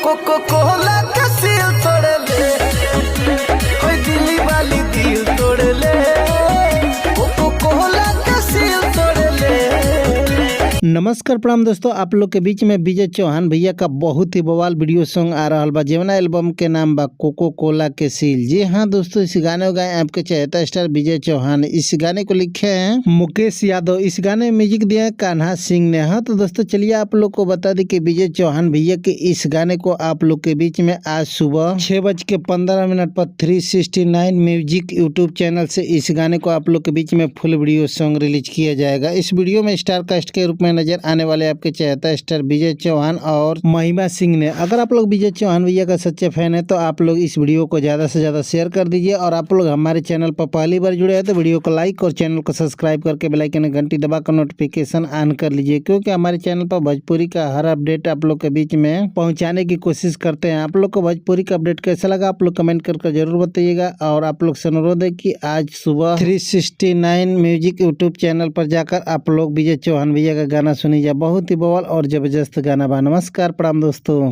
Cocoa कोला का सील तोड़ ले, कोई दिल्ली वाली दिल तोड़ ले, कोको कोला का सील तोड़ ले। नमस्कार प्रणाम दोस्तों, आप लोग के बीच में विजय चौहान भैया का बहुत ही बवाल वीडियो सॉन्ग आ रहा बा, जेवना एल्बम के नाम बा कोको कोला के सील। जी हाँ दोस्तों, इस गाने को गाए आपके चहेता स्टार विजय चौहान। इस गाने को लिखे हैं मुकेश यादव। इस गाने में म्यूजिक दिया है कान्हा सिंह ने। हाँ तो दोस्तों चलिए आप लोग को बता दी कि विजय चौहान भैया के इस गाने को आप लोग के बीच में आज सुबह 6:15 पर 369 म्यूजिक यूट्यूब चैनल से इस गाने को आप लोग के बीच में फुल वीडियो सॉन्ग रिलीज किया जाएगा। इस वीडियो में स्टार कास्ट के रूप में नजर आने वाले आपके चहेता स्टार विजय चौहान और महिमा सिंह ने। अगर आप लोग विजय चौहान भैया का सच्चे फैन है तो आप लोग इस वीडियो को ज्यादा से ज्यादा शेयर कर दीजिए, और आप लोग हमारे चैनल पर पहली बार जुड़े हैं तो वीडियो को लाइक और चैनल को सब्सक्राइब करके बेल आइकन घंटी दबाकर नोटिफिकेशन ऑन कर लीजिए, क्योंकि हमारे चैनल पर भोजपुरी का हर अपडेट आप लोग के बीच में पहुंचाने की कोशिश करते हैं। आप लोग को भोजपुरी का अपडेट कैसा लगा आप लोग कमेंट करके जरूर बताइएगा, और आप लोग से अनुरोध है कि आज सुबह 369 म्यूजिक यूट्यूब चैनल पर जाकर आप लोग विजय चौहान भैया का गाना सुनिए। बहुत ही बवाल और जबरदस्त गाना बा। नमस्कार प्रणाम दोस्तों।